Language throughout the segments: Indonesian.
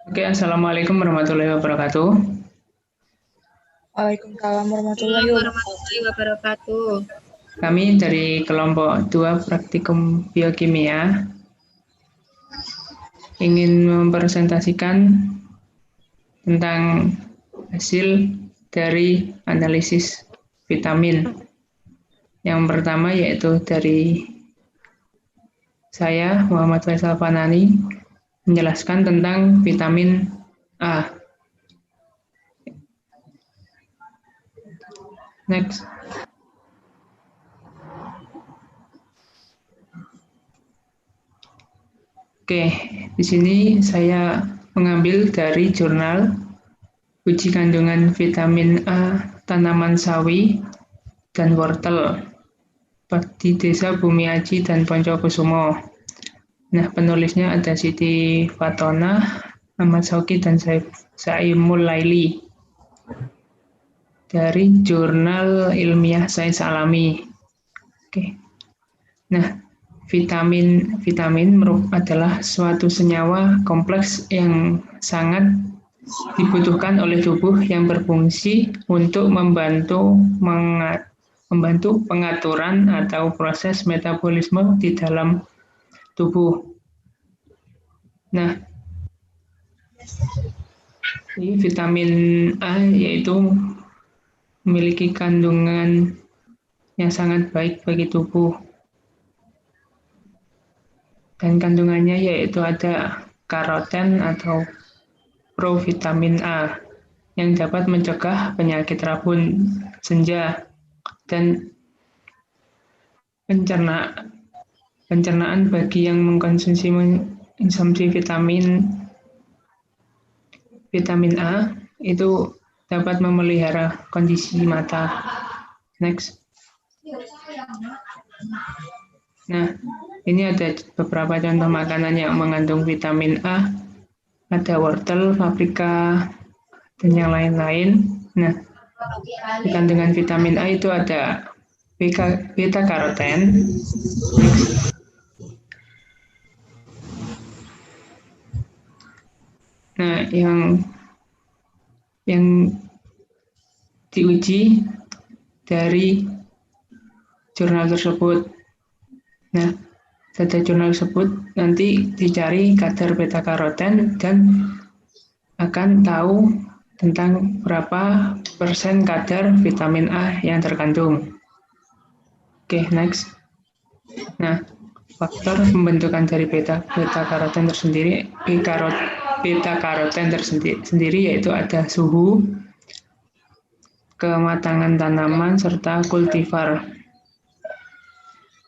Oke, Assalamualaikum warahmatullahi wabarakatuh. Waalaikumsalam warahmatullahi Assalamualaikum wabarakatuh. warahmatullahi wabarakatuh. Kami dari kelompok 2 Praktikum Biokimia ingin mempresentasikan tentang hasil dari analisis vitamin. Yang pertama yaitu dari saya, Muhammad Faisal Fanani, menjelaskan tentang vitamin A. Next. Oke, di sini saya mengambil dari jurnal uji kandungan vitamin A tanaman sawi dan wortel di Desa Bumi Aji dan Poncokusumo. Nah, penulisnya ada Siti Fatona, Ahmad Sauki, dan Saimul Laili dari Jurnal Ilmiah Sains Alami. Oke. Nah, vitamin adalah suatu senyawa kompleks yang sangat dibutuhkan oleh tubuh yang berfungsi untuk membantu pengaturan atau proses metabolisme di dalam tubuh. Nah, ini vitamin A yaitu memiliki kandungan yang sangat baik bagi tubuh. Dan kandungannya yaitu ada karoten atau provitamin A yang dapat mencegah penyakit rabun senja dan pencernaan bagi yang mengkonsumsi vitamin A itu dapat memelihara kondisi mata. Next. Nah, ini ada beberapa contoh makanan yang mengandung vitamin A. Ada wortel, paprika, dan yang lain-lain. Nah, di kandungan vitamin A itu ada beta karoten. Next. Nah, yang diuji dari jurnal tersebut. Nah, data jurnal tersebut nanti dicari kadar beta karoten dan akan tahu tentang berapa persen kadar vitamin A yang terkandung. Oke, next. Nah, faktor pembentukan dari beta karoten tersendiri, beta karoten tersendiri yaitu ada suhu, kematangan tanaman, serta kultivar.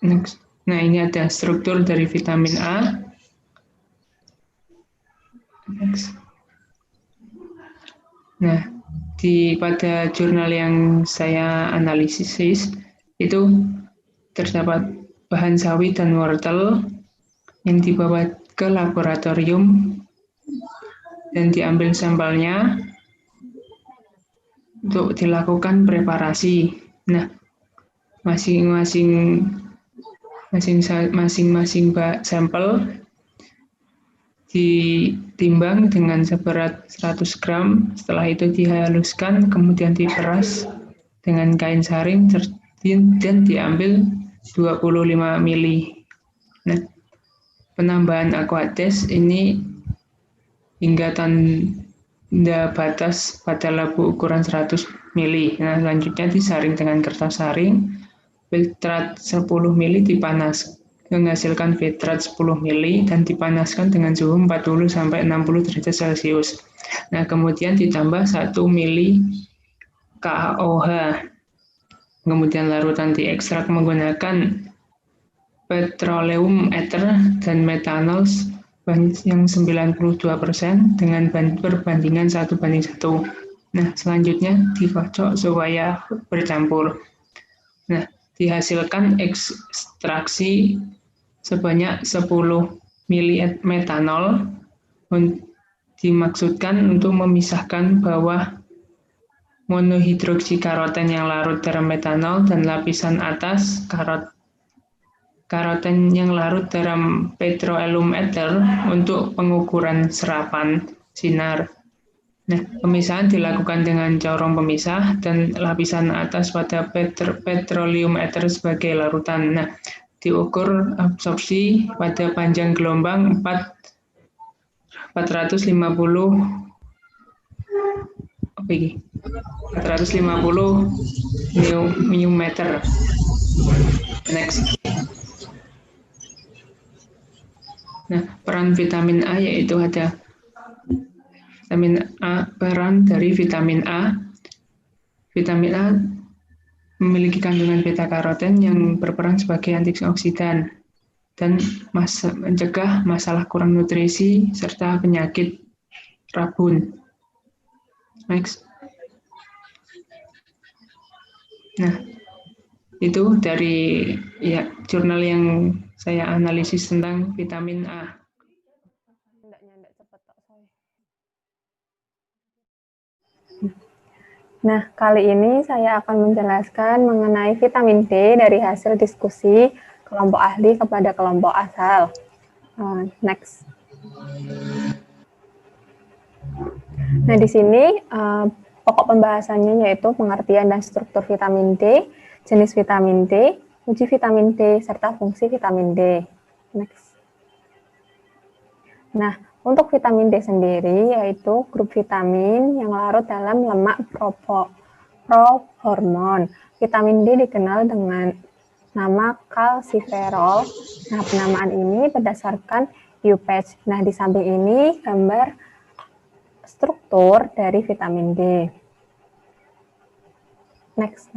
Next. Nah, ini ada struktur dari vitamin A. Next. Nah, pada jurnal yang saya analisis itu terdapat bahan sawi dan wortel yang dibawa ke laboratorium dan diambil sampelnya untuk dilakukan preparasi. Nah, masing-masing sampel ditimbang dengan seberat 100 gram, setelah itu dihaluskan, kemudian diperas dengan kain saring dan diambil 25 mili. Nah, penambahan aqueous ini hingga tanda batas pada labu ukuran 100 mili. Nah, selanjutnya disaring dengan kertas saring, filtrat 10 mili menghasilkan filtrat 10 mili dan dipanaskan dengan suhu 40-60 derajat Celcius. Nah, kemudian ditambah 1 mili KOH. Kemudian larutan diekstrak menggunakan petroleum ether dan metanol yang 92% dengan perbandingan 1:1. Nah, selanjutnya dikocok supaya bercampur. Nah, dihasilkan ekstraksi sebanyak 10 mili metanol dimaksudkan untuk memisahkan bawah monohidroksikaroten yang larut dalam metanol dan lapisan atas karoten yang larut dalam petroleum ether untuk pengukuran serapan. sinar. Nah, pemisahan dilakukan dengan corong pemisah dan lapisan atas pada petroleum ether sebagai larutan. Nah, diukur absorpsi pada panjang gelombang 450 meter. Next. Nah, peran vitamin A yaitu ada vitamin A, peran dari vitamin A. Vitamin A memiliki kandungan beta karoten yang berperan sebagai antioksidan dan mencegah masalah kurang nutrisi serta penyakit rabun. Next. Nah, itu dari jurnal yang saya analisis tentang vitamin A. Nah, kali ini saya akan menjelaskan mengenai vitamin D dari hasil diskusi kelompok ahli kepada kelompok asal. Next. Nah, di sini pokok pembahasannya yaitu pengertian dan struktur vitamin D, jenis vitamin D, uji vitamin D, serta fungsi vitamin D. Next. Nah, untuk vitamin D sendiri yaitu grup vitamin yang larut dalam lemak prohormon. Vitamin D dikenal dengan nama kalsiferol. Nah, penamaan ini berdasarkan UPATH. Nah, di samping ini gambar struktur dari vitamin D. Next.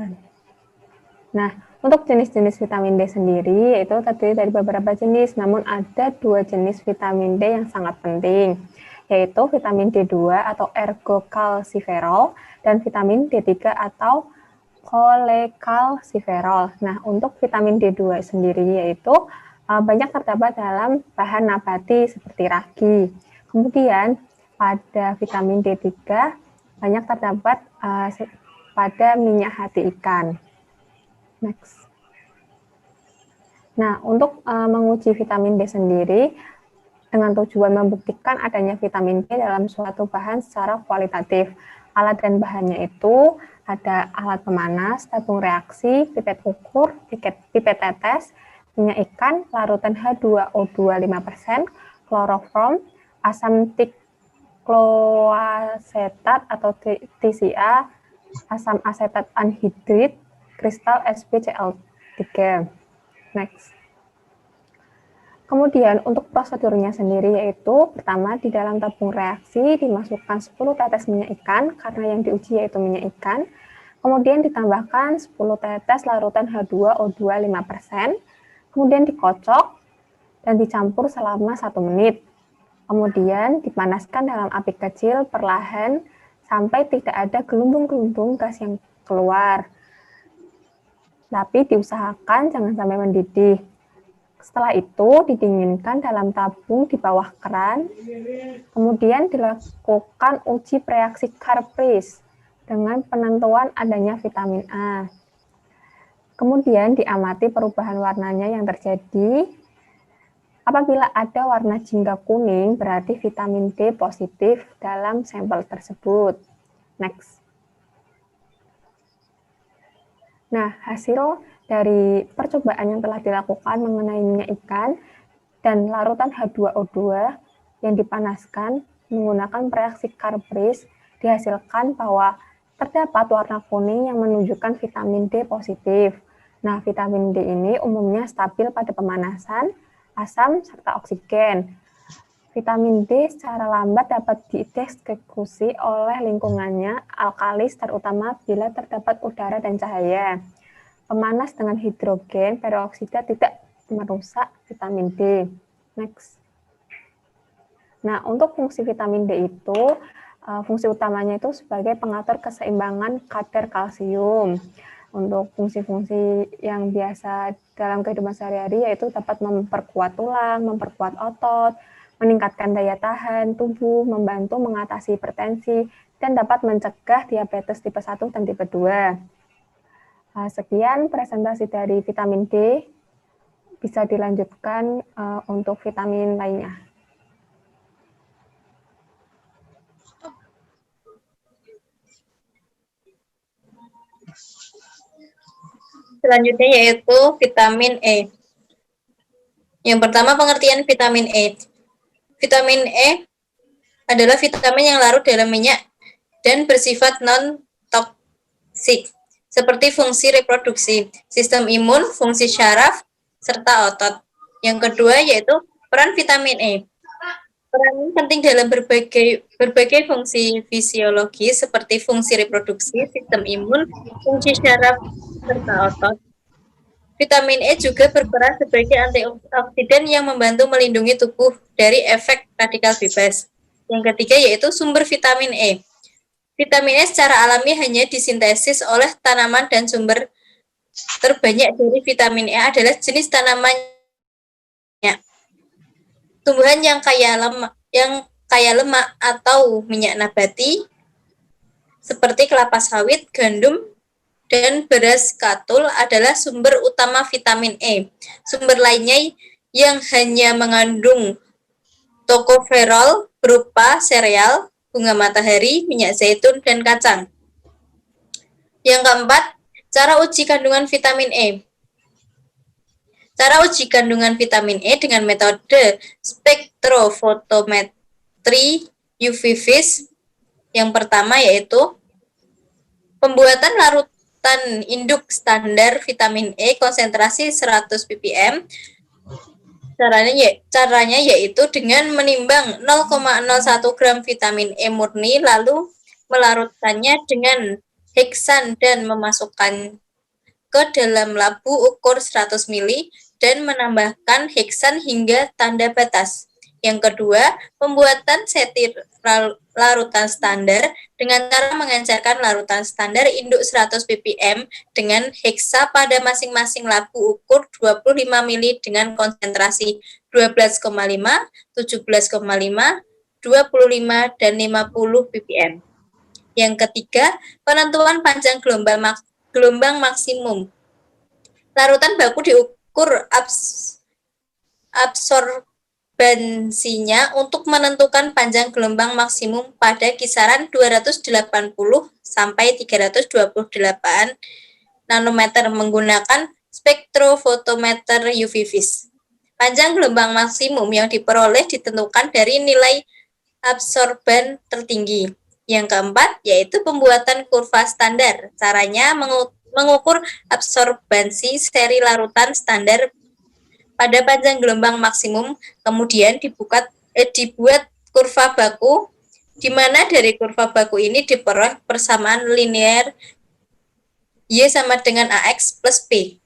Nah, untuk jenis-jenis vitamin D sendiri yaitu terdiri dari beberapa jenis, namun ada 2 jenis vitamin D yang sangat penting, yaitu vitamin D2 atau ergokalsiferol dan vitamin D3 atau kolekalsiferol. Nah, untuk vitamin D2 sendiri yaitu banyak terdapat dalam bahan nabati seperti ragi. Kemudian pada vitamin D3 banyak terdapat pada minyak hati ikan. Next. Nah, untuk menguji vitamin D sendiri dengan tujuan membuktikan adanya vitamin D dalam suatu bahan secara kualitatif. Alat dan bahannya itu ada alat pemanas, tabung reaksi, pipet ukur, pipet tetes, minyak ikan, larutan H2O2 5%, kloroform, asam tikloasetat atau TCA, asam asetat anhidrit, kristal SbCl3. Next. Kemudian untuk prosedurnya sendiri yaitu pertama di dalam tabung reaksi dimasukkan 10 tetes minyak ikan karena yang diuji yaitu minyak ikan. Kemudian ditambahkan 10 tetes larutan H2O2 5%. Kemudian dikocok dan dicampur selama 1 menit. Kemudian dipanaskan dalam api kecil perlahan sampai tidak ada gelombang-gelombang gas yang keluar. Tapi diusahakan jangan sampai mendidih. Setelah itu didinginkan dalam tabung di bawah keran. Kemudian dilakukan uji reaksi Carr-Price dengan penentuan adanya vitamin A. Kemudian diamati perubahan warnanya yang terjadi. Apabila ada warna jingga kuning, berarti vitamin D positif dalam sampel tersebut. Next. Nah, hasil dari percobaan yang telah dilakukan mengenai minyak ikan dan larutan H2O2 yang dipanaskan menggunakan reaksi Carr-Price dihasilkan bahwa terdapat warna kuning yang menunjukkan vitamin D positif. Nah, vitamin D ini umumnya stabil pada pemanasan, asam, serta oksigen. Vitamin D secara lambat dapat dieksekusi oleh lingkungannya alkalis terutama bila terdapat udara dan cahaya. Pemanas dengan hidrogen peroksida tidak merusak vitamin D. Next. Nah, untuk fungsi vitamin D itu, fungsi utamanya itu sebagai pengatur keseimbangan kadar kalsium. Untuk fungsi-fungsi yang biasa dalam kehidupan sehari-hari yaitu dapat memperkuat tulang, memperkuat otot, meningkatkan daya tahan tubuh, membantu mengatasi hipertensi, dan dapat mencegah diabetes tipe 1 dan tipe 2. Sekian presentasi dari vitamin D. Bisa dilanjutkan untuk vitamin lainnya. selanjutnya yaitu vitamin E. Yang pertama, pengertian vitamin E. Vitamin E adalah vitamin yang larut dalam minyak dan bersifat non-toksik, seperti fungsi reproduksi, sistem imun, fungsi syaraf, serta otot. Yang kedua yaitu peran vitamin E. Peran penting dalam berbagai fungsi fisiologis seperti fungsi reproduksi, sistem imun, fungsi syaraf, serta otot. Vitamin E juga berperan sebagai antioksidan yang membantu melindungi tubuh dari efek radikal bebas. Yang ketiga yaitu sumber vitamin E. Vitamin E secara alami hanya disintesis oleh tanaman dan sumber terbanyak dari vitamin E adalah jenis tanaman tumbuhan yang kaya lemak atau minyak nabati seperti kelapa sawit, gandum, dan beras katul adalah sumber utama vitamin E. Sumber lainnya yang hanya mengandung tokoferol berupa sereal, bunga matahari, minyak zaitun, dan kacang. Yang keempat, cara uji kandungan vitamin E. Cara uji kandungan vitamin E dengan metode spektrofotometri UV vis. Yang pertama yaitu pembuatan larutan induk standar vitamin E konsentrasi 100 ppm. Caranya yaitu dengan menimbang 0,01 gram vitamin E murni lalu melarutkannya dengan heksan dan memasukkan ke dalam labu ukur 100 ml dan menambahkan heksan hingga tanda batas. Yang kedua, pembuatan setir larutan standar dengan cara mengencerkan larutan standar induk 100 ppm dengan heksa pada masing-masing labu ukur 25 ml dengan konsentrasi 12,5, 17,5, 25, dan 50 ppm. Yang ketiga, penentuan panjang gelombang maksimum. Larutan baku diukur absorbansinya untuk menentukan panjang gelombang maksimum pada kisaran 280 sampai 328 nanometer menggunakan spektrofotometer UV vis. Panjang gelombang maksimum yang diperoleh ditentukan dari nilai absorban tertinggi. Yang keempat yaitu pembuatan kurva standar. Caranya mengukur absorbansi seri larutan standar pada panjang gelombang maksimum, kemudian dibuat kurva baku, di mana dari kurva baku ini diperoleh persamaan linear Y sama dengan AX plus B.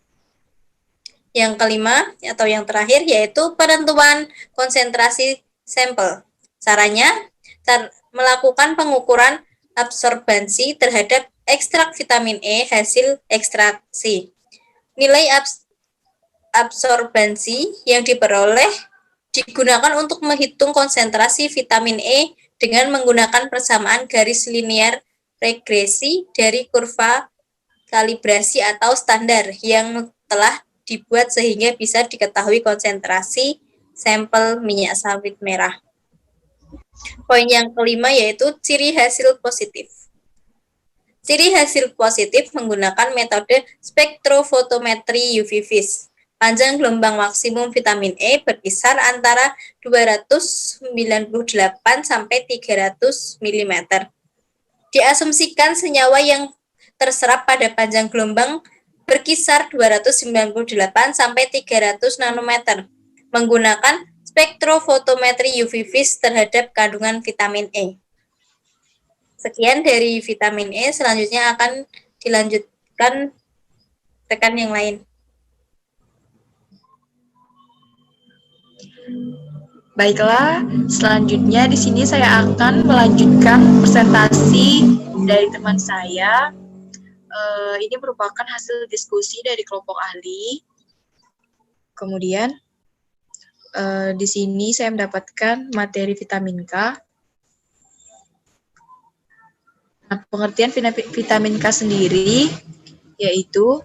Yang kelima atau yang terakhir yaitu penentuan konsentrasi sampel. Caranya melakukan pengukuran absorbansi terhadap ekstrak vitamin E hasil ekstraksi. Nilai absorbansi yang diperoleh digunakan untuk menghitung konsentrasi vitamin E dengan menggunakan persamaan garis linear regresi dari kurva kalibrasi atau standar yang telah dibuat sehingga bisa diketahui konsentrasi sampel minyak sawit merah. Poin yang kelima yaitu ciri hasil positif. Ciri hasil positif menggunakan metode spektrofotometri UV vis. Panjang gelombang maksimum vitamin E berkisar antara 298 sampai 300 mm. Diasumsikan senyawa yang terserap pada panjang gelombang berkisar 298 sampai 300 nanometer menggunakan spektrofotometri UV vis terhadap kandungan vitamin E. Sekian dari vitamin E, selanjutnya akan dilanjutkan rekan yang lain. Baiklah, selanjutnya di sini saya akan melanjutkan presentasi dari teman saya. Ini merupakan hasil diskusi dari kelompok ahli. Kemudian di sini saya mendapatkan materi vitamin K. Nah, pengertian vitamin K sendiri yaitu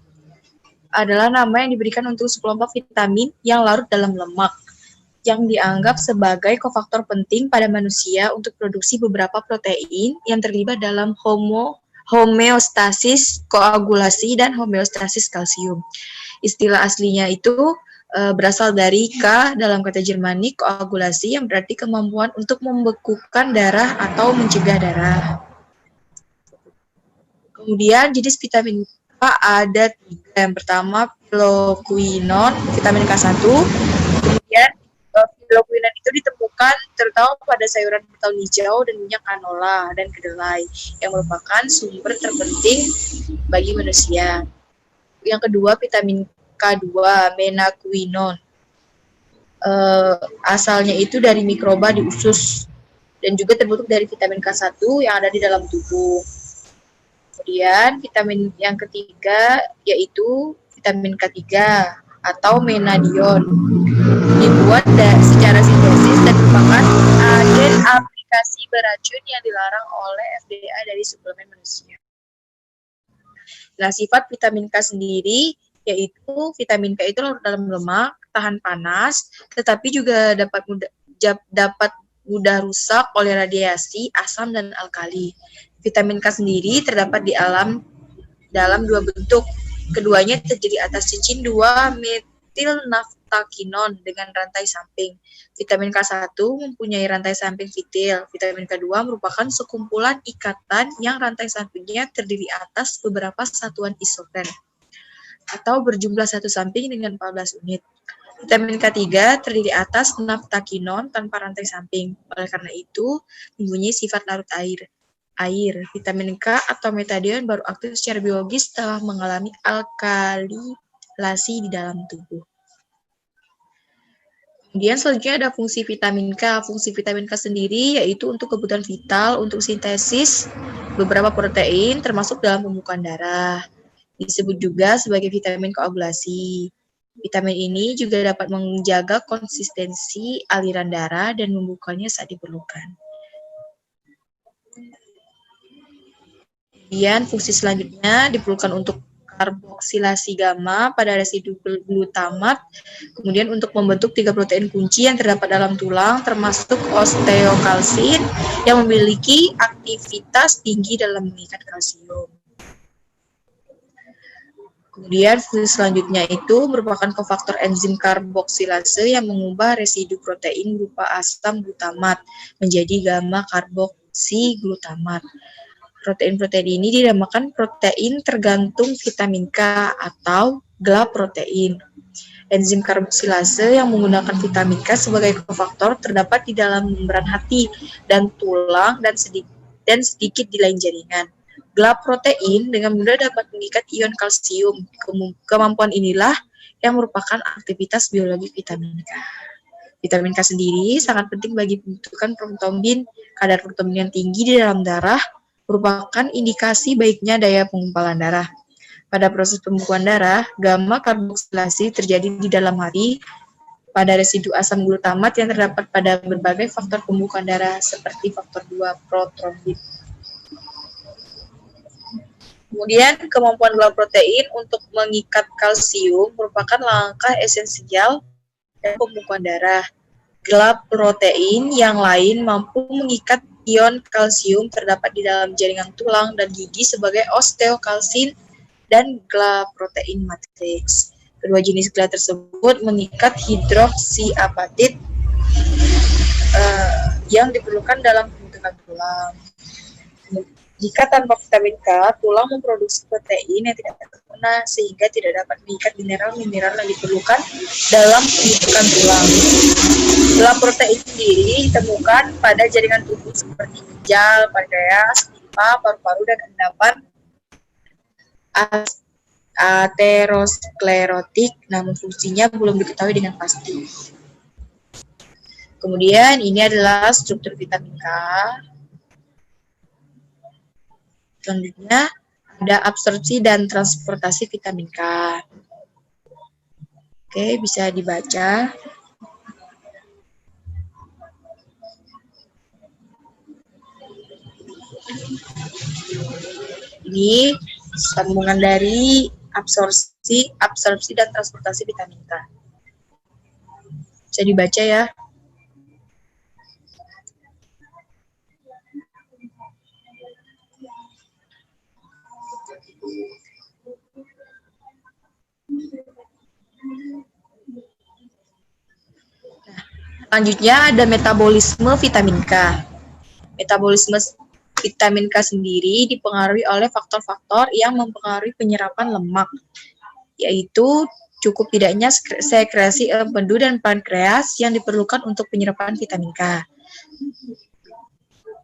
adalah nama yang diberikan untuk sekelompok vitamin yang larut dalam lemak yang dianggap sebagai kofaktor penting pada manusia untuk produksi beberapa protein yang terlibat dalam Homo homeostasis koagulasi, dan homeostasis kalsium. Istilah aslinya itu berasal dari K dalam kata Jermanik, koagulasi, yang berarti kemampuan untuk membekukan darah atau mencegah darah. Kemudian jenis vitamin K ada 3. Yang pertama piloquinone, vitamin K1. Kemudian piloquinone itu ditemukan terutama pada sayuran berdaun hijau dan minyak canola dan kedelai, yang merupakan sumber terpenting bagi manusia. Yang kedua vitamin K2, menaquinone. Asalnya itu dari mikroba di usus dan juga terbentuk dari vitamin K1 yang ada di dalam tubuh. Kemudian vitamin yang ketiga yaitu vitamin K3 atau menadion. Dibuat secara sintesis dan merupakan agen aplikasi beracun yang dilarang oleh FDA dari suplemen manusia. Nah, sifat vitamin K sendiri yaitu vitamin K itu larut dalam lemak, tahan panas, tetapi juga dapat mudah rusak oleh radiasi, asam, dan alkali. Vitamin K sendiri terdapat di dalam 2 bentuk. Keduanya terdiri atas cincin 2-metilnaftakinone dengan rantai samping. Vitamin K1 mempunyai rantai samping vitil. Vitamin K2 merupakan sekumpulan ikatan yang rantai sampingnya terdiri atas beberapa satuan isopen atau berjumlah satu samping dengan 14 unit. Vitamin K3 terdiri atas naftakinone tanpa rantai samping. Oleh karena itu, mempunyai sifat larut air. Vitamin K atau metadion baru aktif secara biologis setelah mengalami alkalilasi di dalam tubuh. Kemudian selanjutnya ada fungsi vitamin K. Fungsi vitamin K sendiri yaitu untuk kebutuhan vital, untuk sintesis beberapa protein, termasuk dalam pembukaan darah. Disebut juga sebagai vitamin koagulasi. Vitamin ini juga dapat menjaga konsistensi aliran darah dan membukanya saat diperlukan. Kemudian fungsi selanjutnya diperlukan untuk karboksilasi gamma pada residu glutamat, kemudian untuk membentuk 3 protein kunci yang terdapat dalam tulang, termasuk osteokalsin yang memiliki aktivitas tinggi dalam mengikat kalsium. Kemudian fungsi selanjutnya itu merupakan kofaktor enzim karboksilase yang mengubah residu protein berupa asam glutamat menjadi gamma karboksiglutamat. Protein-protein ini dinamakan protein tergantung vitamin K atau GLA protein. Enzim karboksilase yang menggunakan vitamin K sebagai kofaktor terdapat di dalam membran hati dan tulang dan sedikit di lain jaringan. GLA protein dengan mudah dapat mengikat ion kalsium. Kemampuan inilah yang merupakan aktivitas biologi vitamin K. Vitamin K sendiri sangat penting bagi pembentukan protombin. Kadar protombin yang tinggi di dalam darah merupakan indikasi baiknya daya penggumpalan darah. Pada proses pembukuan darah, gamma karboksilasi terjadi di dalam hati pada residu asam glutamat yang terdapat pada berbagai faktor pembukuan darah seperti faktor 2 protrombin. Kemudian, kemampuan GLA protein untuk mengikat kalsium merupakan langkah esensial dalam pembukuan darah. GLA protein yang lain mampu mengikat ion kalsium terdapat di dalam jaringan tulang dan gigi sebagai osteokalsin dan GLA protein matriks. Kedua jenis GLA tersebut mengikat hidroksiapatit yang diperlukan dalam pembentukan tulang. Jika tanpa vitamin K, tulang memproduksi protein yang tidak sempurna sehingga tidak dapat mengikat mineral-mineral yang diperlukan dalam pembentukan tulang. GLA protein sendiri ditemukan pada jaringan tubuh seperti ginjal, pankreas, limfa, paru-paru, dan endapan aterosklerotik, namun fungsinya belum diketahui dengan pasti. Kemudian ini adalah struktur vitamin K. Selanjutnya ada absorpsi dan transportasi vitamin K. Oke, bisa dibaca. Ini sambungan dari absorpsi dan transportasi vitamin K. Bisa dibaca ya. Selanjutnya ada metabolisme vitamin K. Metabolisme vitamin K sendiri dipengaruhi oleh faktor-faktor yang mempengaruhi penyerapan lemak, yaitu cukup tidaknya sekresi empedu dan pankreas yang diperlukan untuk penyerapan vitamin K.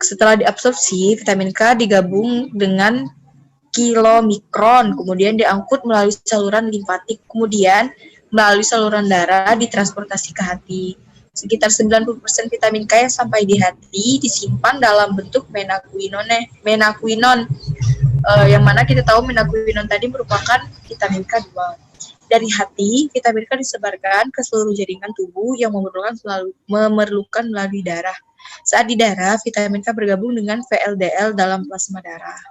Setelah diabsorpsi, vitamin K digabung dengan kilomikron, kemudian diangkut melalui saluran limfatik, kemudian melalui saluran darah ditransportasi ke hati. Sekitar 90% vitamin K yang sampai di hati disimpan dalam bentuk menaquinon, yang mana kita tahu menaquinon tadi merupakan vitamin K2. Dari hati, vitamin K disebarkan ke seluruh jaringan tubuh yang memerlukan melalui darah. Saat di darah, vitamin K bergabung dengan VLDL dalam plasma darah.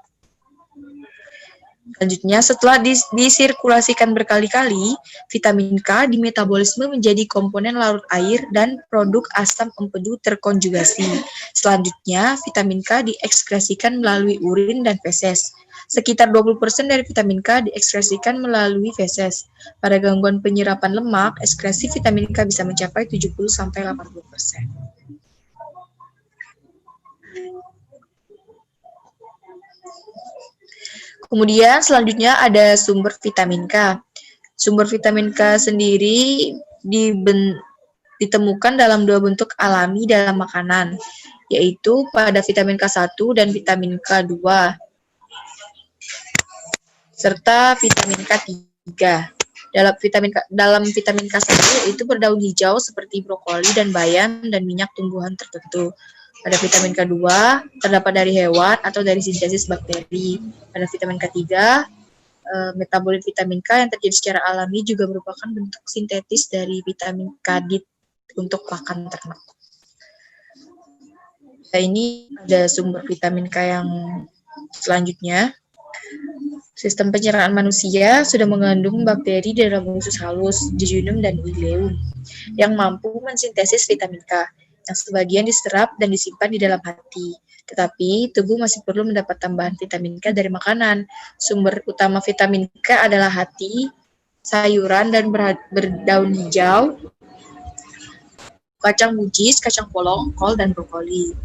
Selanjutnya, setelah disirkulasikan berkali-kali, vitamin K di metabolisme menjadi komponen larut air dan produk asam empedu terkonjugasi. Selanjutnya, vitamin K diekskresikan melalui urin dan feses. Sekitar 20% dari vitamin K diekskresikan melalui feses. Pada gangguan penyerapan lemak, ekskresi vitamin K bisa mencapai 70-80%. Kemudian selanjutnya ada sumber vitamin K. Sumber vitamin K sendiri ditemukan dalam dua bentuk alami dalam makanan, yaitu pada vitamin K1 dan vitamin K2, serta vitamin K3. Dalam vitamin K1 yaitu berdaun hijau seperti brokoli dan bayam dan minyak tumbuhan tertentu. Pada vitamin K2 terdapat dari hewan atau dari sintesis bakteri. Pada vitamin K3, metabolit vitamin K yang terjadi secara alami juga merupakan bentuk sintetis dari vitamin K untuk pakan ternak. Nah, ini ada sumber vitamin K yang selanjutnya. Sistem pencernaan manusia sudah mengandung bakteri dalam usus halus, jejunum dan ileum, yang mampu mensintesis vitamin K, yang sebagian diserap dan disimpan di dalam hati. Tetapi, tubuh masih perlu mendapat tambahan vitamin K dari makanan. Sumber utama vitamin K adalah hati, sayuran dan berdaun hijau, kacang buncis, kacang polong, kol, dan brokoli.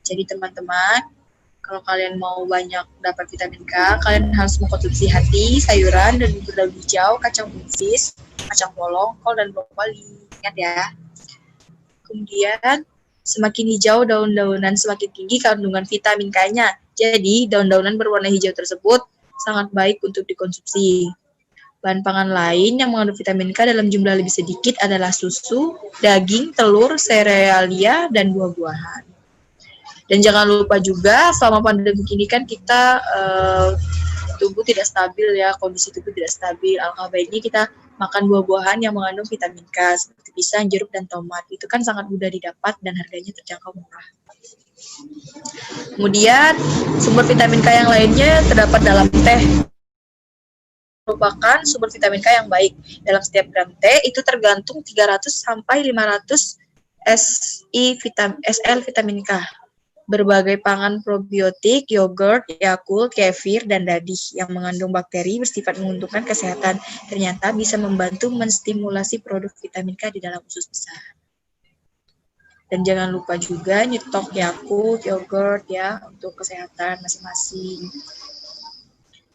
Jadi teman-teman, kalau kalian mau banyak dapat vitamin K, kalian harus mengkonsumsi hati, sayuran, dan berdaun hijau, kacang buncis, kacang polong, kol, dan brokoli. Ingat ya. Kemudian, semakin hijau daun-daunan, semakin tinggi kandungan vitamin K-nya. Jadi, daun-daunan berwarna hijau tersebut sangat baik untuk dikonsumsi. Bahan pangan lain yang mengandung vitamin K dalam jumlah lebih sedikit adalah susu, daging, telur, serealia, dan buah-buahan. Dan jangan lupa juga, selama pandemi ini kan kita tubuh tidak stabil ya, kondisi tubuh tidak stabil. Alangkah baiknya kita makan buah-buahan yang mengandung vitamin K, seperti pisang, jeruk, dan tomat. Itu kan sangat mudah didapat dan harganya terjangkau murah. Kemudian, sumber vitamin K yang lainnya terdapat dalam teh. Merupakan sumber vitamin K yang baik. Dalam setiap gram teh itu tergantung 300 sampai 500 SL vitamin K. Berbagai pangan probiotik, yogurt, Yakult, kefir, dan dadih yang mengandung bakteri bersifat menguntungkan kesehatan ternyata bisa membantu menstimulasi produk vitamin K di dalam usus besar. Dan jangan lupa juga nyetok Yakult, yogurt ya untuk kesehatan masing-masing.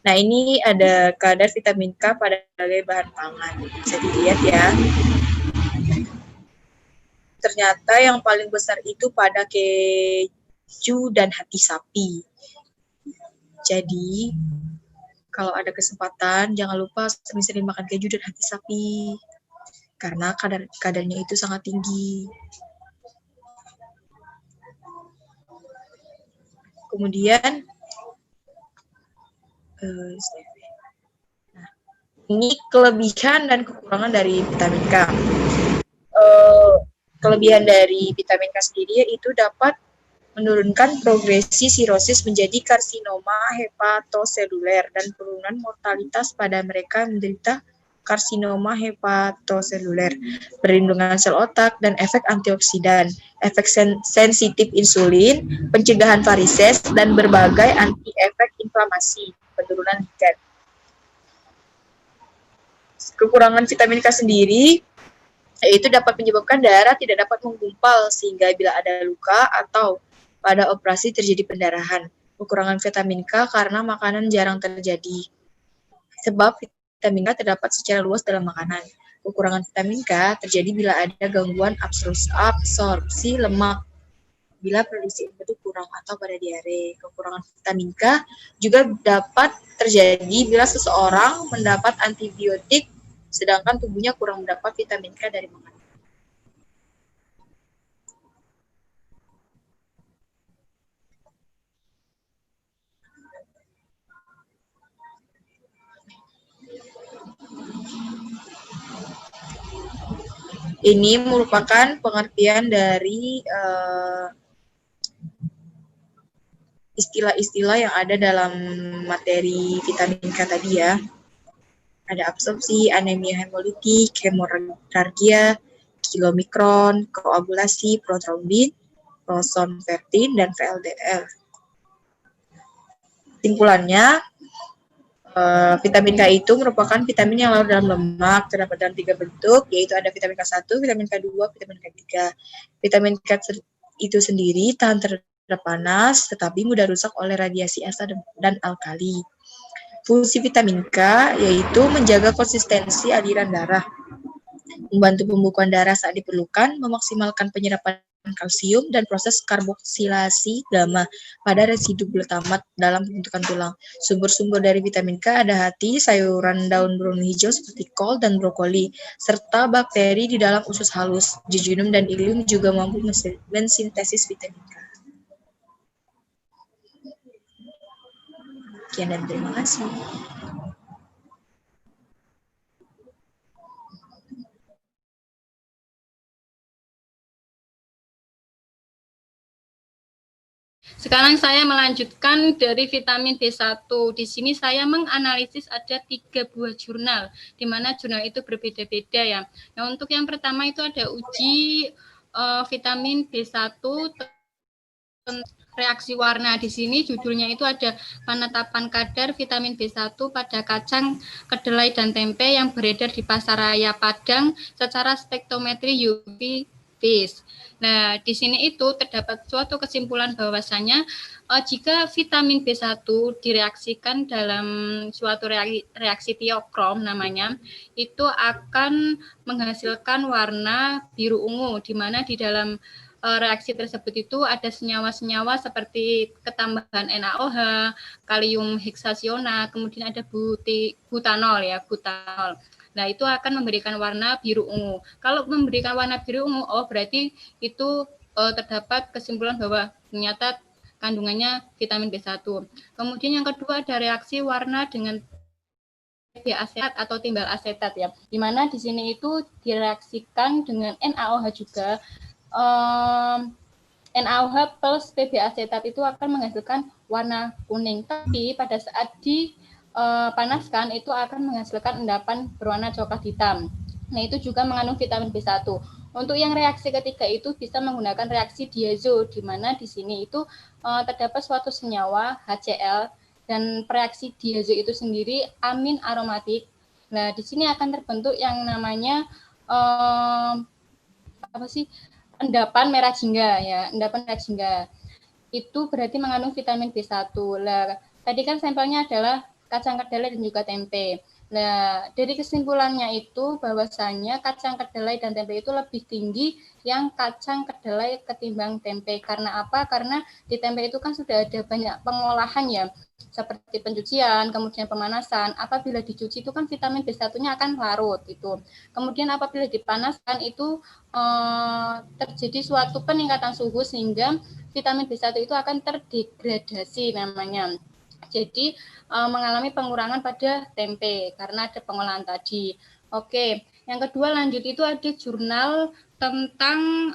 Nah, ini ada kadar vitamin K pada berbagai bahan pangan. Bisa dilihat ya. Ternyata yang paling besar itu pada keju dan hati sapi. Jadi, kalau ada kesempatan, jangan lupa sering-sering makan keju dan hati sapi. Karena kadarnya itu sangat tinggi. Kemudian, ini kelebihan dan kekurangan dari vitamin K. Kelebihan dari vitamin K sendiri yaitu dapat menurunkan progresi sirosis menjadi karsinoma hepatoseluler dan penurunan mortalitas pada mereka yang menderita karsinoma hepatoseluler, perlindungan sel otak, dan efek antioksidan, efek sensitif insulin, pencegahan varises, dan berbagai anti-efek inflamasi. penurunan nikat. Kekurangan vitamin K sendiri yaitu dapat menyebabkan darah tidak dapat menggumpal sehingga bila ada luka atau pada operasi terjadi pendarahan. Kekurangan vitamin K karena makanan jarang terjadi. Sebab vitamin K terdapat secara luas dalam makanan. Kekurangan vitamin K terjadi bila ada gangguan absorpsi lemak, bila produksi itu kurang atau pada diare. Kekurangan vitamin K juga dapat terjadi bila seseorang mendapat antibiotik sedangkan tubuhnya kurang mendapat vitamin K dari makanan. Ini merupakan pengertian dari istilah-istilah yang ada dalam materi vitamin K tadi ya. Ada absorpsi, anemia hemolitik, hemorragia, kilomikron, koagulasi, protrombin, prosonfertin, dan VLDL. Kesimpulannya, vitamin K itu merupakan vitamin yang larut dalam lemak, terdapat dalam 3 bentuk, yaitu ada vitamin K1, vitamin K2, vitamin K3. Vitamin K itu sendiri tahan terhadap panas, tetapi mudah rusak oleh radiasi asa dan alkali. Fungsi vitamin K yaitu menjaga konsistensi aliran darah, membantu pembekuan darah saat diperlukan, memaksimalkan penyerapan kalsium, dan proses karboksilasi gamma pada residu glutamat dalam pembentukan tulang. Sumber-sumber dari vitamin K ada hati, sayuran daun berwarna hijau seperti kol dan brokoli, serta bakteri di dalam usus halus. Jejunum dan ilium juga mampu mensintesis vitamin K. Sekian dan terima kasih. Sekarang saya melanjutkan dari vitamin B1. Di sini saya menganalisis ada 3 buah jurnal, di mana jurnal itu berbeda-beda ya. Nah, untuk yang pertama itu ada uji vitamin B1 reaksi warna. Di sini judulnya itu ada penetapan kadar vitamin B1 pada kacang, kedelai, dan tempe yang beredar di pasaraya Padang secara spektrometri UV vis. Nah, di sini itu terdapat suatu kesimpulan bahwasanya jika vitamin B1 direaksikan dalam suatu reaksi tiokrom namanya, itu akan menghasilkan warna biru ungu, di mana di dalam reaksi tersebut itu ada senyawa-senyawa seperti ketambahan NaOH, kalium heksasiona, kemudian ada butanol ya, butanol. Nah, itu akan memberikan warna biru ungu. Kalau memberikan warna biru ungu, oh berarti itu terdapat kesimpulan bahwa ternyata kandungannya vitamin B1. Kemudian yang kedua ada reaksi warna dengan TB asetat atau timbal asetat ya. Di mana di sini itu direaksikan dengan NaOH juga. NaOH plus TB asetat itu akan menghasilkan warna kuning. Tapi pada saat dipanaskan itu akan menghasilkan endapan berwarna coklat hitam. Nah, itu juga mengandung vitamin B1. Untuk yang reaksi ketiga itu bisa menggunakan reaksi diazo, di mana di sini itu terdapat suatu senyawa HCl dan reaksi diazo itu sendiri amin aromatik. Nah, di sini akan terbentuk yang namanya endapan merah jingga ya, endapan merah jingga. Itu berarti mengandung vitamin B1. Lah, tadi kan sampelnya adalah kacang kedelai dan juga tempe. Nah, dari kesimpulannya itu bahwasanya kacang kedelai dan tempe itu lebih tinggi yang kacang kedelai ketimbang tempe. Karena apa? Karena di tempe itu kan sudah ada banyak pengolahan ya, seperti pencucian, kemudian pemanasan. Apabila dicuci itu kan vitamin B1-nya akan larut itu. Kemudian apabila dipanaskan itu terjadi suatu peningkatan suhu sehingga vitamin B1 itu akan terdegradasi namanya. Jadi mengalami pengurangan pada tempe karena ada pengolahan tadi. Oke, yang kedua lanjut itu ada jurnal tentang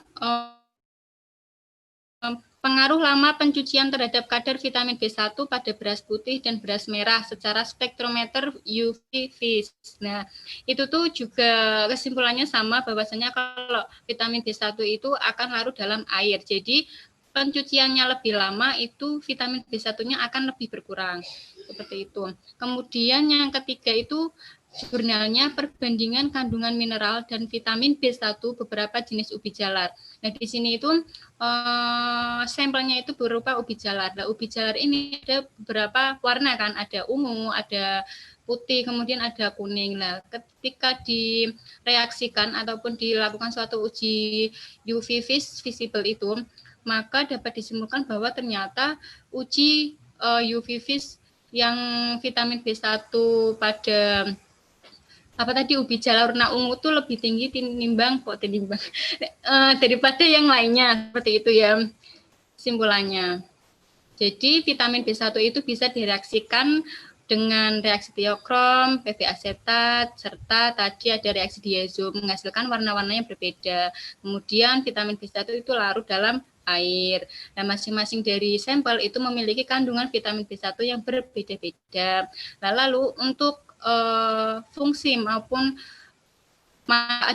pengaruh lama pencucian terhadap kadar vitamin B1 pada beras putih dan beras merah secara spektrometer UV vis. Nah, itu tuh juga kesimpulannya sama bahwasanya kalau vitamin B1 itu akan larut dalam air. Jadi pencuciannya lebih lama itu vitamin B1-nya akan lebih berkurang. seperti itu. Kemudian yang ketiga itu jurnalnya perbandingan kandungan mineral dan vitamin B1 beberapa jenis ubi jalar. Nah, di sini itu sampelnya itu berupa ubi jalar. Nah, ubi jalar ini ada beberapa warna kan, ada ungu, ada putih, kemudian ada kuning. Nah, ketika direaksikan ataupun dilakukan suatu uji UV visible itu, maka dapat disimpulkan bahwa ternyata uji UV vis yang vitamin B1 pada ubi jalar warna ungu itu lebih tinggi daripada yang lainnya, seperti itu ya simpulannya. Jadi vitamin B1 itu bisa direaksikan dengan reaksi tiokrom, PV asetat, serta tadi ada reaksi diazo menghasilkan warna-warna yang berbeda. Kemudian vitamin B1 itu larut dalam air. Dan masing-masing dari sampel itu memiliki kandungan vitamin B1 yang berbeda-beda. Lalu untuk fungsi maupun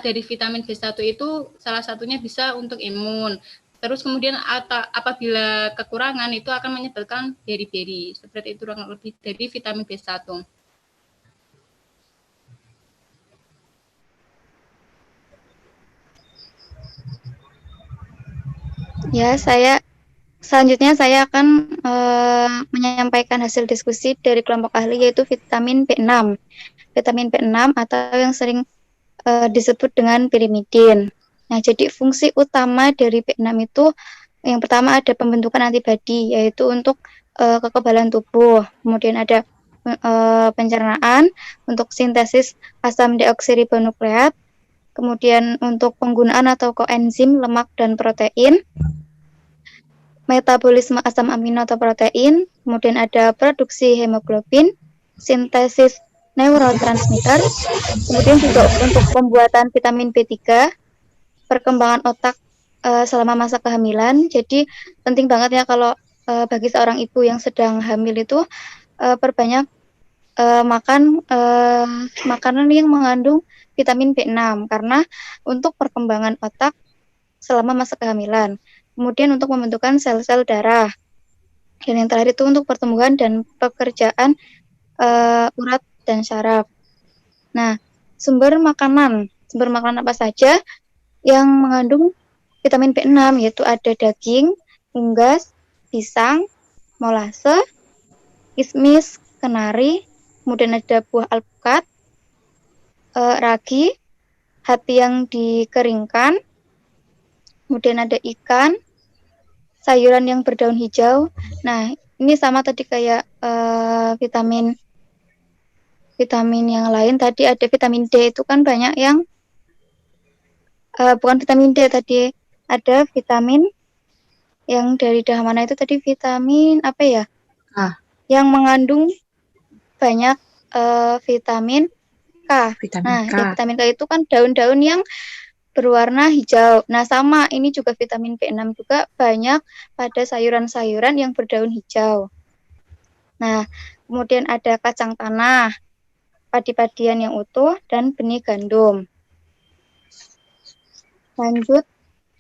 dari vitamin B1 itu salah satunya bisa untuk imun. Terus kemudian apabila kekurangan itu akan menyebabkan beri-beri. Seperti itu kurang lebih dari vitamin B1. Ya, selanjutnya saya akan menyampaikan hasil diskusi dari kelompok ahli yaitu vitamin B6. Vitamin B6 atau yang sering disebut dengan pirimidin. Nah, jadi fungsi utama dari B6 itu yang pertama ada pembentukan antibodi yaitu untuk kekebalan tubuh. Kemudian ada pencernaan untuk sintesis asam deoksiribonukleat. Kemudian untuk penggunaan atau koenzim lemak dan protein, metabolisme asam amino atau protein, kemudian ada produksi hemoglobin, sintesis neurotransmitter, kemudian juga untuk pembuatan vitamin B3, perkembangan otak selama masa kehamilan. Jadi penting banget ya kalau bagi seorang ibu yang sedang hamil itu perbanyak makan makanan yang mengandung vitamin B6 karena untuk perkembangan otak selama masa kehamilan. Kemudian untuk pembentukan sel-sel darah. Dan yang terakhir itu untuk pertumbuhan dan pekerjaan urat dan saraf. Nah, sumber makanan apa saja yang mengandung vitamin B6 yaitu ada daging, unggas, pisang, molase, kismis, kenari, kemudian ada buah alpukat, ragi, hati yang dikeringkan, kemudian ada ikan, sayuran yang berdaun hijau. Nah, ini sama tadi kayak vitamin yang lain. Tadi ada vitamin D itu kan banyak yang bukan vitamin D tadi, ada vitamin yang dari mana itu tadi vitamin apa ya? Yang mengandung banyak vitamin K. Nah, vitamin K itu kan daun-daun yang berwarna hijau. Nah, sama ini juga vitamin B6 juga banyak pada sayuran-sayuran yang berdaun hijau. Nah, kemudian ada kacang tanah, padi-padian yang utuh, dan benih gandum. Lanjut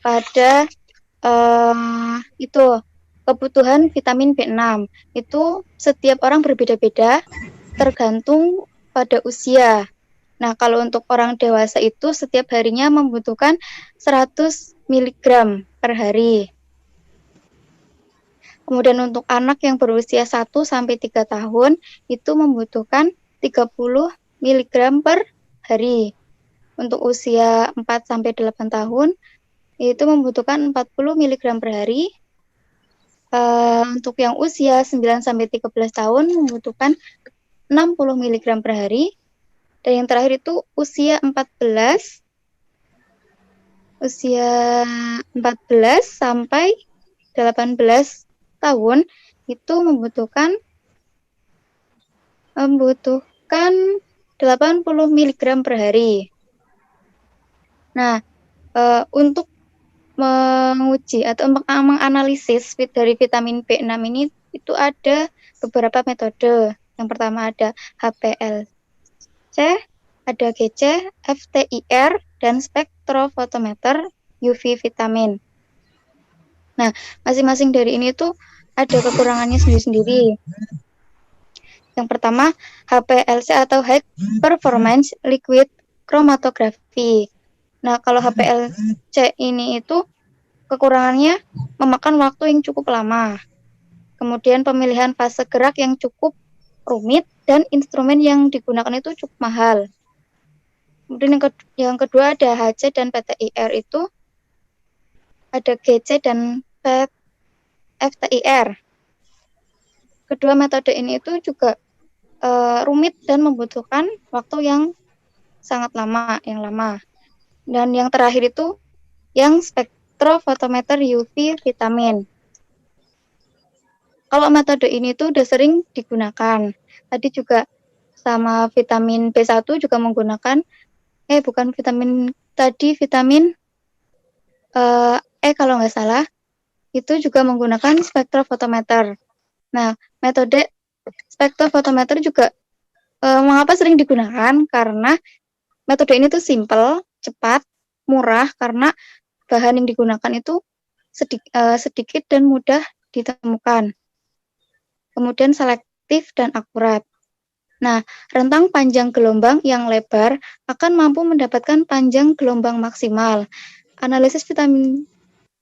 pada kebutuhan vitamin B6. Itu setiap orang berbeda-beda tergantung pada usia. Nah, kalau untuk orang dewasa itu setiap harinya membutuhkan 100 mg per hari. Kemudian untuk anak yang berusia 1-3 tahun itu membutuhkan 30 mg per hari. Untuk usia 4-8 tahun itu membutuhkan 40 mg per hari. Untuk yang usia 9-13 tahun membutuhkan 60 mg per hari. Dan yang terakhir itu usia 14 sampai 18 tahun itu membutuhkan 80 mg per hari. Nah, untuk menguji atau menganalisis dari vitamin B6 ini itu ada beberapa metode. Yang pertama ada HPLC, ada GC, FTIR, dan spektrofotometer UV vitamin. Nah, masing-masing dari ini tuh ada kekurangannya sendiri-sendiri. Yang pertama, HPLC atau High Performance Liquid Chromatography. Nah, kalau HPLC ini itu kekurangannya memakan waktu yang cukup lama. Kemudian pemilihan fase gerak yang cukup rumit dan instrumen yang digunakan itu cukup mahal. Kemudian yang kedua ada HC dan PTIR itu ada GC dan FTIR. Kedua metode ini itu juga rumit dan membutuhkan waktu yang sangat lama, Dan yang terakhir itu yang spektrofotometer UV vitamin. Kalau metode ini tuh udah sering digunakan. Tadi juga sama vitamin B1 juga menggunakan vitamin kalau nggak salah itu juga menggunakan spektrofotometer. Nah, metode spektrofotometer juga mengapa sering digunakan? Karena metode ini tuh simple, cepat, murah karena bahan yang digunakan itu sedikit dan mudah ditemukan. Kemudian selektif dan akurat. Nah, rentang panjang gelombang yang lebar akan mampu mendapatkan panjang gelombang maksimal. Analisis vitamin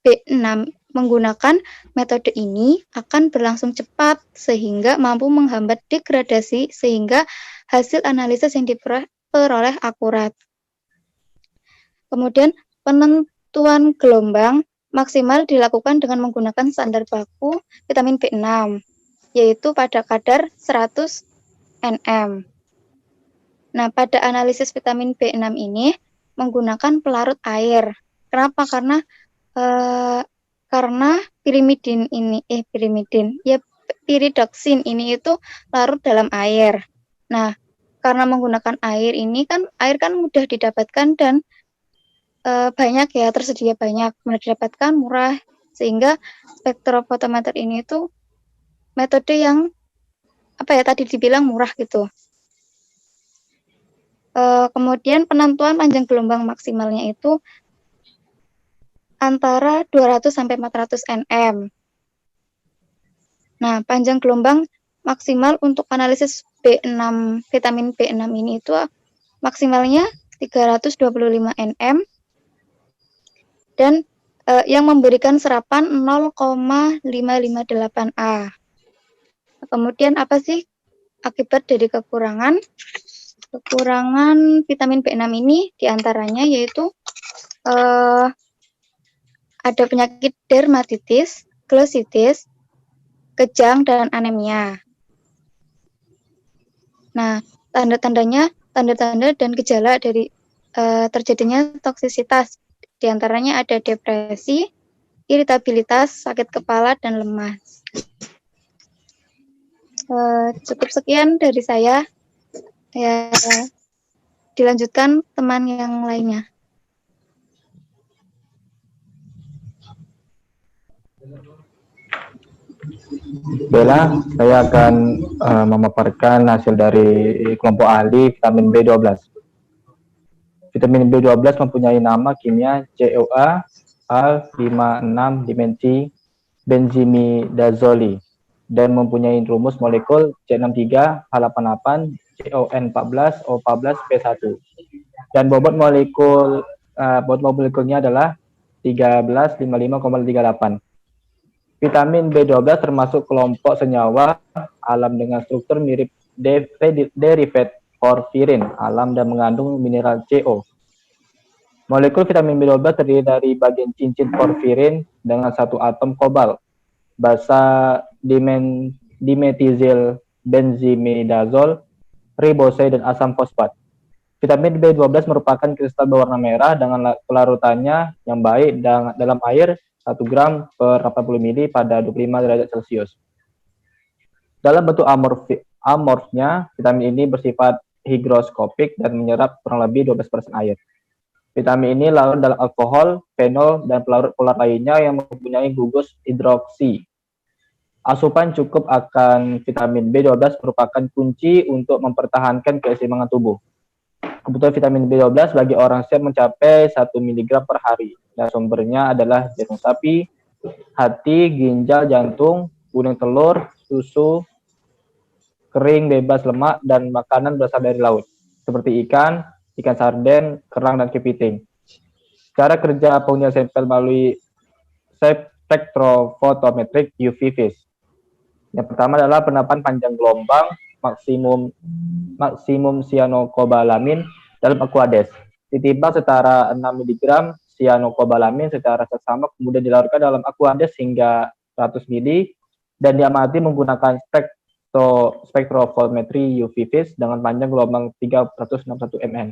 B6 menggunakan metode ini akan berlangsung cepat sehingga mampu menghambat degradasi sehingga hasil analisis yang diperoleh akurat. Kemudian penentuan gelombang maksimal dilakukan dengan menggunakan standar baku vitamin B6 yaitu pada kadar 100 nm. Nah, pada analisis vitamin B6 ini menggunakan pelarut air. Kenapa? Karena pirimidin, piridoksin ini itu larut dalam air. Nah, karena menggunakan air kan mudah didapatkan dan banyak ya, tersedia banyak, mudah didapatkan, murah, sehingga spektrofotometer ini itu metode yang tadi dibilang murah gitu. Kemudian penentuan panjang gelombang maksimalnya itu antara 200 sampai 400 nm. Nah, panjang gelombang maksimal untuk analisis B6 vitamin B6 ini itu maksimalnya 325 nm dan yang memberikan serapan 0,558 A. Kemudian apa sih akibat dari kekurangan vitamin B6 ini? Diantaranya yaitu ada penyakit dermatitis, glositis, kejang, dan anemia. Nah, tanda dan gejala dari terjadinya toksisitas. Diantaranya ada depresi, iritabilitas, sakit kepala, dan lemas. Cukup sekian dari saya. Ya, dilanjutkan teman yang lainnya. Bella, saya akan memaparkan hasil dari kelompok ahli vitamin B12. Vitamin B12 mempunyai nama kimia CoA Al56 dimensi benzimidazoli dan mempunyai rumus molekul C63H88 CON14O14P1 dan bobot molekulnya adalah 1355,38. Vitamin B12 termasuk kelompok senyawa alam dengan struktur mirip derivat porfirin alam dan mengandung mineral CO. Molekul vitamin B12 terdiri dari bagian cincin porfirin dengan satu atom kobalt, basa dimethyl benzimidazol, ribose, dan asam fosfat. Vitamin B12 merupakan kristal berwarna merah dengan pelarutannya yang baik dalam air 1 gram per 80 ml pada 25 derajat Celcius. Dalam bentuk amorfnya, vitamin ini bersifat higroskopik dan menyerap kurang lebih 12% air. Vitamin ini larut dalam alkohol, fenol, dan pelarut polar lainnya yang mempunyai gugus hidroksi. Asupan cukup akan vitamin B12 merupakan kunci untuk mempertahankan keseimbangan tubuh. Kebutuhan vitamin B12 bagi orang sehat mencapai 1 mg per hari. Dan sumbernya adalah jagung sapi, hati, ginjal, jantung, kuning telur, susu, kering, bebas lemak, dan makanan berasal dari laut, seperti ikan sarden, kerang, dan kepiting. Cara kerja pengundian sampel melalui spektrofotometrik UV phase. Yang pertama adalah penerapan panjang gelombang maksimum cyanocobalamin dalam Aquades. Ditimbang setara 6 mg cyanocobalamin secara seksama, kemudian dilarutkan dalam Aquades hingga 100 ml dan diamati menggunakan spektrofotometri UV phase dengan panjang gelombang 361 mN.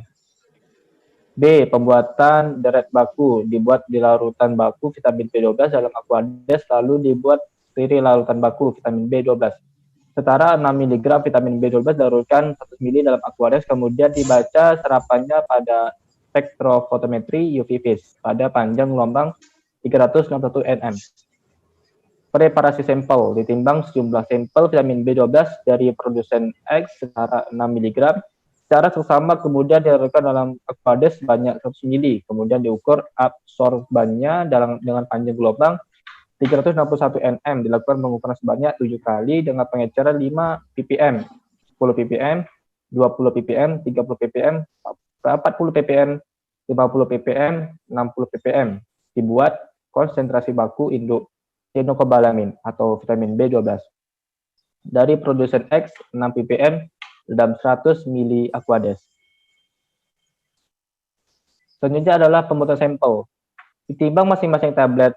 B. Pembuatan deret baku. Dibuat di larutan baku vitamin B12 dalam Aquades, lalu dibuat siri larutan baku vitamin B12. Setara 6 mg vitamin B12 dilarutkan 1 ml dalam Aquades, kemudian dibaca serapannya pada spektrofotometri UV phase pada panjang gelombang 361 nm. Preparasi sampel. Ditimbang sejumlah sampel vitamin B12 dari produsen X setara 6 mg secara seksama, kemudian dilarutkan dalam Aquades sebanyak 100 ml, kemudian diukur absorbannya dengan panjang gelombang 361 nm, dilakukan pengukuran sebanyak 7 kali dengan pengecaran 5 ppm, 10 ppm, 20 ppm, 30 ppm, 40 ppm, 50 ppm, 60 ppm. Dibuat konsentrasi baku induk cyanocobalamin atau vitamin B12 dari produsen X 6 ppm dalam 100 ml Aquades. Selanjutnya adalah pembuatan sampel. Ditimbang masing-masing tablet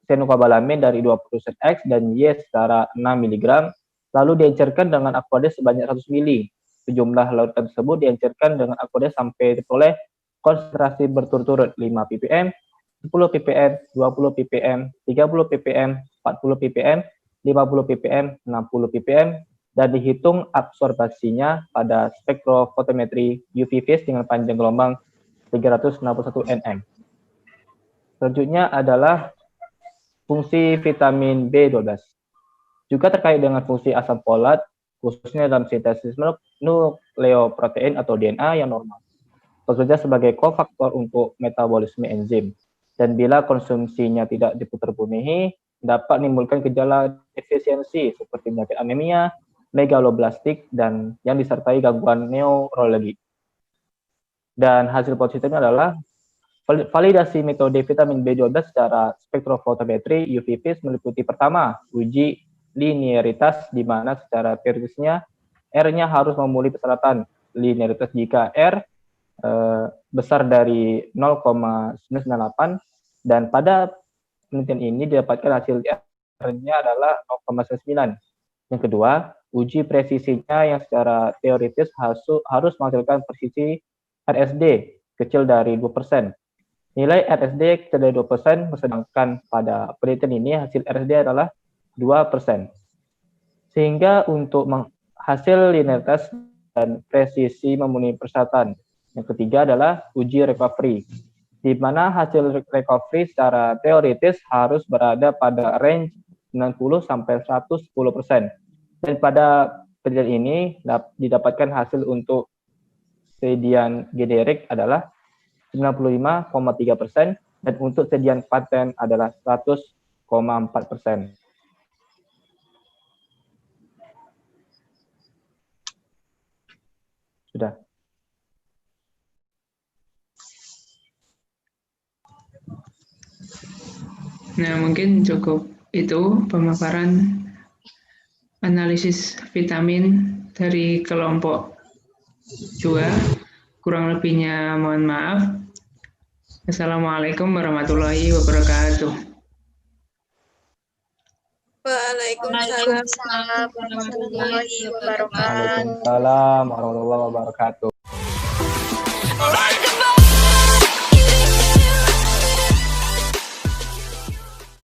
cyanocobalamin dari 2 produsen X dan Y setara 6 mg, lalu diencerkan dengan Aquades sebanyak 100 ml. Sejumlah larutan tersebut diencerkan dengan Aquades sampai diperoleh konsentrasi berturut-turut 5 ppm, 10 ppm, 20 ppm, 30 ppm, 40 ppm, 50 ppm, 60 ppm, dan dihitung absorbasinya pada spektrofotometri UV phase dengan panjang gelombang 361 nm. Selanjutnya adalah fungsi vitamin B12. Juga terkait dengan fungsi asam folat, khususnya dalam sintesis nukleoprotein atau DNA yang normal. Bekerja sebagai kofaktor untuk metabolisme enzim. Dan bila konsumsinya tidak dipenuhi, dapat menimbulkan gejala defisiensi seperti penyakit anemia, megaloblastik, dan yang disertai gangguan neurologi. Dan hasil positifnya adalah validasi metode vitamin B12 secara spektrofotometri UV phase meliputi pertama, uji linearitas di mana secara periodisnya R-nya harus memenuhi persyaratan linearitas jika R besar dari 0,998 dan pada penelitian ini didapatkan hasil R-nya adalah 0,9. Yang kedua, uji presisinya yang secara teoritis harus menghasilkan presisi RSD kecil dari 2%. Nilai RSD kecil dari 2%, sedangkan pada penelitian ini hasil RSD adalah 2%. Sehingga untuk hasil linearitas dan presisi memenuhi persyaratan. Yang ketiga adalah uji recovery, di mana hasil recovery secara teoritis harus berada pada range 90-110%. Dan pada penelitian ini didapatkan hasil untuk sedian generik adalah 95,3% dan untuk sedian paten adalah 100,4%. Sudah. Nah, mungkin cukup itu pemaparan analisis vitamin dari kelompok 2. Kurang lebihnya mohon maaf. Assalamualaikum warahmatullahi wabarakatuh. Waalaikumsalam warahmatullahi wabarakatuh. Waalaikumsalam warahmatullahi wabarakatuh.